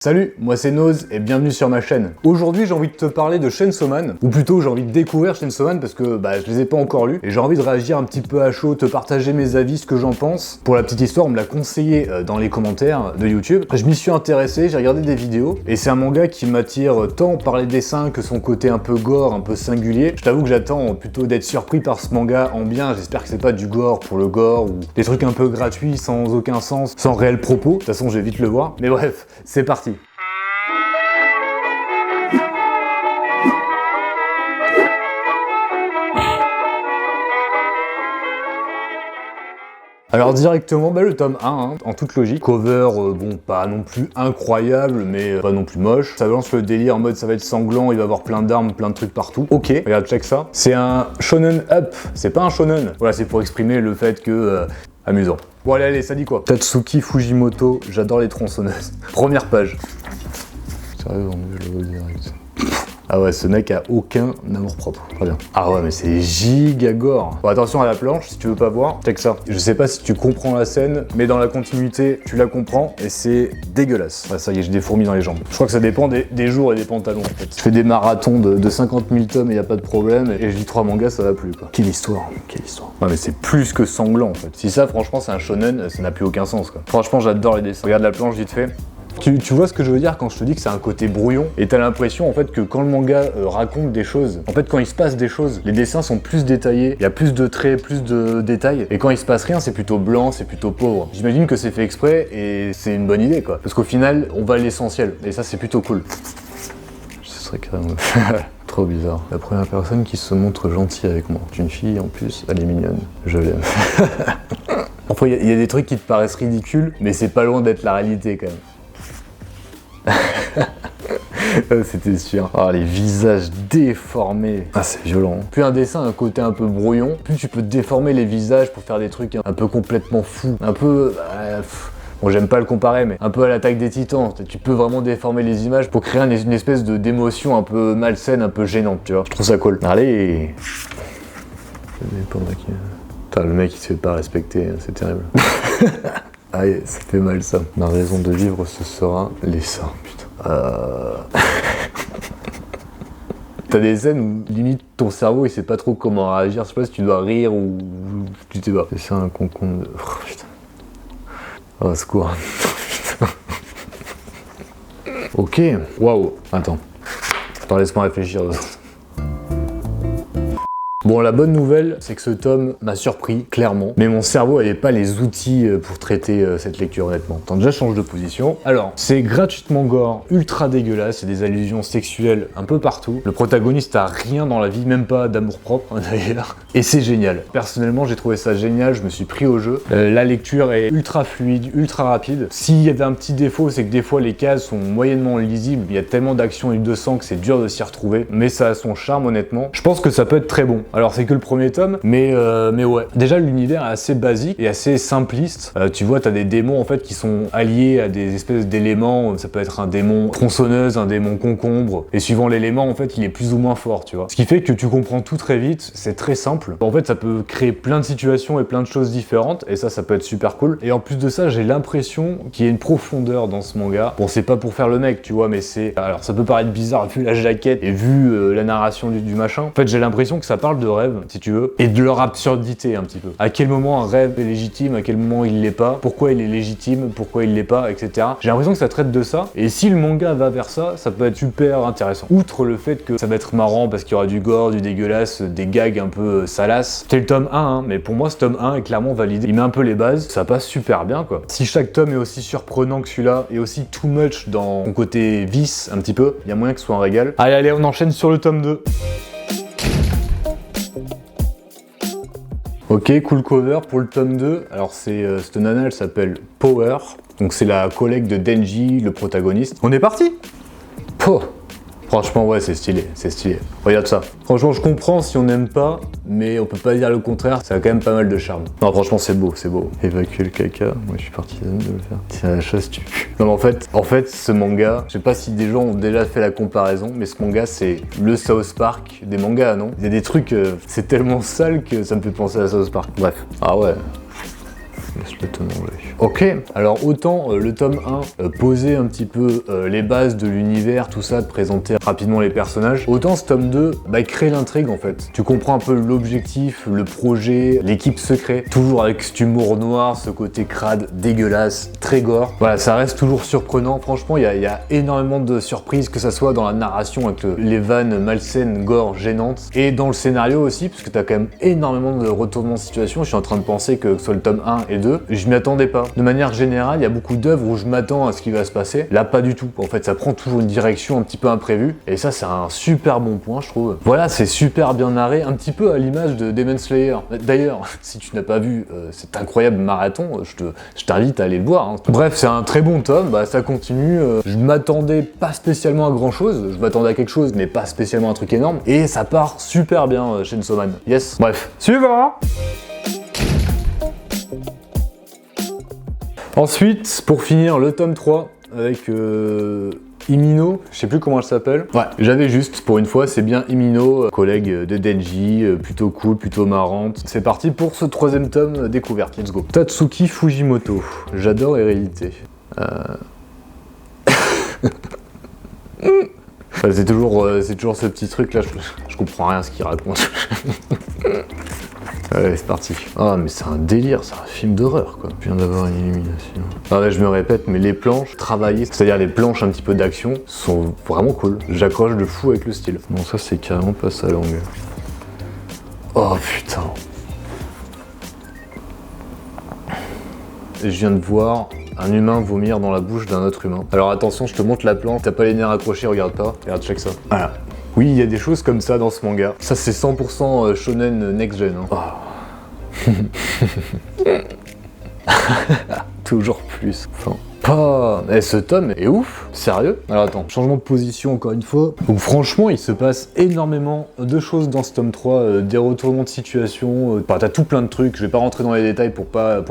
Salut, moi c'est Noz et bienvenue sur ma chaîne. Aujourd'hui j'ai envie de te parler de Chainsaw Man, ou plutôt j'ai envie de découvrir Chainsaw Man parce que je les ai pas encore lus et j'ai envie de réagir un petit peu à chaud, te partager mes avis, ce que j'en pense. Pour la petite histoire, on me l'a conseillé dans les commentaires de YouTube. Je m'y suis intéressé, j'ai regardé des vidéos et c'est un manga qui m'attire tant par les dessins que son côté un peu gore, un peu singulier. Je t'avoue que j'attends plutôt d'être surpris par ce manga en bien, j'espère que c'est pas du gore pour le gore ou des trucs un peu gratuits sans aucun sens, sans réel propos. De toute façon je vais vite le voir, mais bref, c'est parti. Alors directement, le tome 1, en toute logique. Cover, bon, pas non plus incroyable, mais pas non plus moche. Ça lance le délire en mode ça va être sanglant, il va y avoir plein d'armes, plein de trucs partout. Ok, regarde, check ça. C'est un shonen up, c'est pas un shonen. Voilà, c'est pour exprimer le fait que... amusant. Bon allez, ça dit quoi? Tatsuki Fujimoto, j'adore les tronçonneuses. Première page. Sérieux, je le vois direct. Ah ouais, ce mec a aucun amour propre. Très bien. Ah ouais, mais c'est giga gore. Bon, attention à la planche, si tu veux pas voir, check ça. Je sais pas si tu comprends la scène, mais dans la continuité, tu la comprends et c'est dégueulasse. Ouais, ça y est, j'ai des fourmis dans les jambes. Je crois que ça dépend des jours et des pantalons, en fait. Je fais des marathons de 50 000 tomes et y a pas de problème, et je lis 3 mangas, ça va plus, quoi. Quelle histoire, quelle histoire. Ouais, mais c'est plus que sanglant, en fait. Si ça, franchement, c'est un shonen, ça n'a plus aucun sens, quoi. Franchement, j'adore les dessins. Regarde la planche vite fait. Tu vois ce que je veux dire quand je te dis que c'est un côté brouillon et t'as l'impression en fait que quand le manga raconte des choses, en fait quand il se passe des choses, les dessins sont plus détaillés, il y a plus de traits, plus de détails et quand il se passe rien c'est plutôt blanc, c'est plutôt pauvre. J'imagine que c'est fait exprès et c'est une bonne idée quoi, parce qu'au final on va à l'essentiel et ça c'est plutôt cool. Ce serait carrément... Trop bizarre. La première personne qui se montre gentille avec moi. C'est une fille en plus, elle est mignonne, je l'aime. Enfin il y a des trucs qui te paraissent ridicules mais c'est pas loin d'être la réalité quand même. C'était sûr. Ah, les visages déformés. Ah, c'est violent. Plus un dessin a un côté un peu brouillon, plus tu peux déformer les visages pour faire des trucs un peu complètement fous. Un peu... bon, j'aime pas le comparer, mais un peu à l'Attaque des Titans. Tu peux vraiment déformer les images pour créer une espèce d'émotion un peu malsaine, un peu gênante, tu vois. Je trouve ça cool. Allez. Putain, le mec il se fait pas respecter, c'est terrible. Aïe, ça fait mal ça. Ma raison de vivre, ce sera les seins, putain. T'as des scènes où limite ton cerveau il sait pas trop comment réagir. Je sais pas si tu dois rire ou tu sais pas. C'est ça un concombre de... Oh putain. Oh secours. Ok. Waouh. Attends, laisse-moi réfléchir. Bon, la bonne nouvelle, c'est que ce tome m'a surpris, clairement, mais mon cerveau n'avait pas les outils pour traiter cette lecture, honnêtement. Attends, déjà, je change de position. Alors, c'est gratuitement gore, ultra dégueulasse, il y a des allusions sexuelles un peu partout. Le protagoniste a rien dans la vie, même pas d'amour-propre, d'ailleurs, et c'est génial. Personnellement, j'ai trouvé ça génial, je me suis pris au jeu. La lecture est ultra fluide, ultra rapide. S'il y avait un petit défaut, c'est que des fois, les cases sont moyennement lisibles, il y a tellement d'action et de sang que c'est dur de s'y retrouver, mais ça a son charme, honnêtement. Je pense que ça peut être très bon. Alors c'est que le premier tome, mais ouais. Déjà l'univers est assez basique et assez simpliste. Tu vois, t'as des démons en fait qui sont alliés à des espèces d'éléments. Ça peut être un démon tronçonneuse, un démon concombre. Et suivant l'élément, en fait, il est plus ou moins fort, tu vois. Ce qui fait que tu comprends tout très vite. C'est très simple. En fait, ça peut créer plein de situations et plein de choses différentes. Et ça peut être super cool. Et en plus de ça, j'ai l'impression qu'il y a une profondeur dans ce manga. Bon, c'est pas pour faire le mec, tu vois, mais c'est... Alors, ça peut paraître bizarre vu la jaquette et vu la narration du machin. En fait, j'ai l'impression que ça parle de rêve, si tu veux, et de leur absurdité un petit peu. À quel moment un rêve est légitime, à quel moment il l'est pas, pourquoi il est légitime, pourquoi il l'est pas, etc. J'ai l'impression que ça traite de ça, et si le manga va vers ça, ça peut être super intéressant. Outre le fait que ça va être marrant parce qu'il y aura du gore, du dégueulasse, des gags un peu salaces. C'est le tome 1, hein, mais pour moi ce tome 1 est clairement validé. Il met un peu les bases, ça passe super bien quoi. Si chaque tome est aussi surprenant que celui-là, et aussi too much dans son côté vice un petit peu, il y a moyen que ce soit un régal. Allez, on enchaîne sur le tome 2. Ok, cool cover pour le tome 2. Alors cette nana, elle s'appelle Power. Donc c'est la collègue de Denji, le protagoniste. On est parti. Oh. Franchement, ouais, c'est stylé, c'est stylé. Regarde ça. Franchement, je comprends si on n'aime pas, mais on peut pas dire le contraire, ça a quand même pas mal de charme. Non, franchement, c'est beau, c'est beau. Évacuer le caca, moi je suis partisan de le faire. Tiens, la chasse, tu pues. Non, mais en fait, ce manga, je sais pas si des gens ont déjà fait la comparaison, mais ce manga, c'est le South Park des mangas, non? Il y a des trucs, c'est tellement sale que ça me fait penser à South Park. Bref. Ah ouais. Laisse-le te manger. Ok, alors autant le tome 1 posait un petit peu les bases de l'univers, tout ça, de présenter rapidement les personnages, autant ce tome 2 crée l'intrigue en fait. Tu comprends un peu l'objectif, le projet, l'équipe secret, toujours avec cet humour noir, ce côté crade, dégueulasse, très gore. Voilà, ça reste toujours surprenant, franchement il y a énormément de surprises, que ça soit dans la narration avec les vannes malsaines, gore, gênantes, et dans le scénario aussi, parce que t'as quand même énormément de retournements de situation. Je suis en train de penser que ce soit le tome 1 et 2, je m'y attendais pas. De manière générale, il y a beaucoup d'œuvres où je m'attends à ce qui va se passer. Là, pas du tout. En fait, ça prend toujours une direction un petit peu imprévue. Et ça, c'est un super bon point, je trouve. Voilà, c'est super bien narré, un petit peu à l'image de Demon Slayer. D'ailleurs, si tu n'as pas vu cet incroyable marathon, je t'invite à aller le voir. Hein. Bref, c'est un très bon tome. Ça continue. Je m'attendais pas spécialement à grand chose. Je m'attendais à quelque chose, mais pas spécialement un truc énorme. Et ça part super bien, Chainsaw Man. Yes. Bref. Suivant. Ensuite, pour finir, le tome 3 avec Himino, je sais plus comment elle s'appelle. Ouais, j'avais juste, pour une fois, c'est bien Himino, collègue de Denji, plutôt cool, plutôt marrante. C'est parti pour ce 3e tome découverte, let's go. Tatsuki Fujimoto, j'adore Hérédité. C'est toujours ce petit truc là, je comprends rien à ce qu'il raconte. Allez, c'est parti. Ah, mais c'est un délire, c'est un film d'horreur, quoi. Je viens d'avoir une illumination. Ah ouais, je me répète, mais les planches travaillées, c'est-à-dire les planches un petit peu d'action, sont vraiment cool. J'accroche de fou avec le style. Bon, ça, c'est carrément pas sa langue. Oh, putain. Et je viens de voir un humain vomir dans la bouche d'un autre humain. Alors attention, je te montre la plante, t'as pas les nerfs accrochés, regarde pas. Regarde, check ça. Voilà. Oui, il y a des choses comme ça dans ce manga. Ça, c'est 100% shonen next-gen. Hein. Oh. Toujours plus. Enfin, pas... Eh, ce tome est ouf. Sérieux? Alors attends, changement de position encore une fois. Donc franchement, il se passe énormément de choses dans ce tome 3, des retournements de situation, t'as tout plein de trucs, je vais pas rentrer dans les détails pour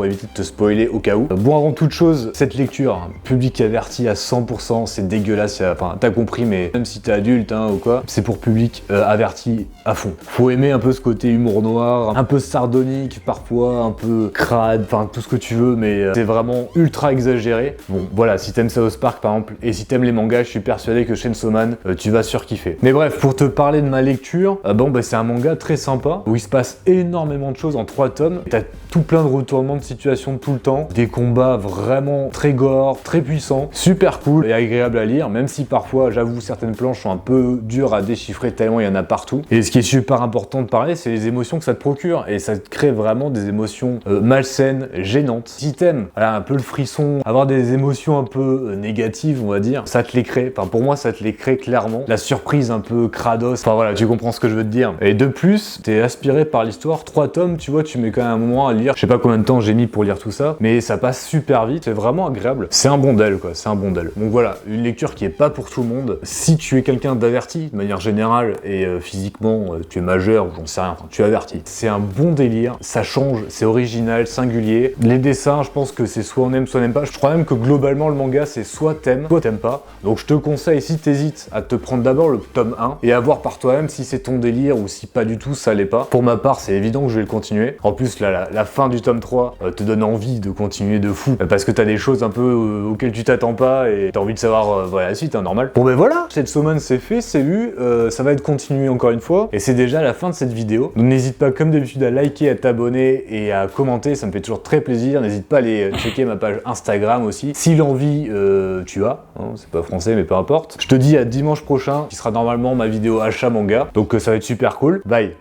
éviter de te spoiler au cas où. Bon, avant toute chose, cette lecture, hein, public averti à 100%, c'est dégueulasse, enfin t'as compris, mais même si t'es adulte hein, ou quoi, c'est pour public averti à fond. Faut aimer un peu ce côté humour noir, un peu sardonique parfois, un peu crade, enfin tout ce que tu veux, mais c'est vraiment ultra exagéré. Bon, voilà, si t'aimes South Park par exemple, et si t'aimes les mangas, je suis persuadé que Chainsaw Man, tu vas surkiffer. Mais bref, pour te parler de ma lecture, c'est un manga très sympa, où il se passe énormément de choses en 3 tomes. T'as tout plein de retournements de situation tout le temps, des combats vraiment très gore, très puissants, super cool et agréable à lire, même si parfois, j'avoue, certaines planches sont un peu dures à déchiffrer tellement il y en a partout. Et ce qui est super important de parler, c'est les émotions que ça te procure, et ça te crée vraiment des émotions malsaines, gênantes. Si t'aimes un peu le frisson, avoir des émotions un peu négatives, on va dire, ça te les crée. Enfin, pour moi, ça te les crée clairement. La surprise un peu crados, enfin voilà, tu comprends ce que je veux te dire. Et de plus, t'es aspiré par l'histoire, 3 tomes, tu vois, tu mets quand même un moment à lire. Je sais pas combien de temps j'ai mis pour lire tout ça, mais ça passe super vite, c'est vraiment agréable. C'est un bondel, quoi, c'est un bondel. Donc voilà, une lecture qui est pas pour tout le monde. Si tu es quelqu'un d'averti, de manière générale, et physiquement, tu es majeur, ou j'en sais rien, enfin, tu es averti. C'est un bon délire, ça change, c'est original, singulier. Les dessins, je pense que c'est soit on aime, soit on n'aime pas. Je crois même que globalement, le manga, c'est soit t'aimes pas. Donc je te conseille, si t'hésites, à te prendre d'abord le tome 1 et à voir par toi-même si c'est ton délire ou si pas du tout ça l'est pas. Pour ma part, c'est évident que je vais le continuer. En plus, là, la fin du tome 3 te donne envie de continuer de fou parce que t'as des choses un peu auxquelles tu t'attends pas et t'as envie de savoir voilà, la suite, hein, normal. Bon ben voilà, Chainsaw Man c'est fait, c'est vu, ça va être continué encore une fois et c'est déjà la fin de cette vidéo. Donc n'hésite pas comme d'habitude à liker, à t'abonner et à commenter, ça me fait toujours très plaisir. N'hésite pas à aller checker ma page Instagram aussi. Si l'envie tu as, hein, c'est pas français mais peu importe. Je te dis à dimanche prochain qui sera normalement ma vidéo achat manga, donc ça va être super cool. Bye.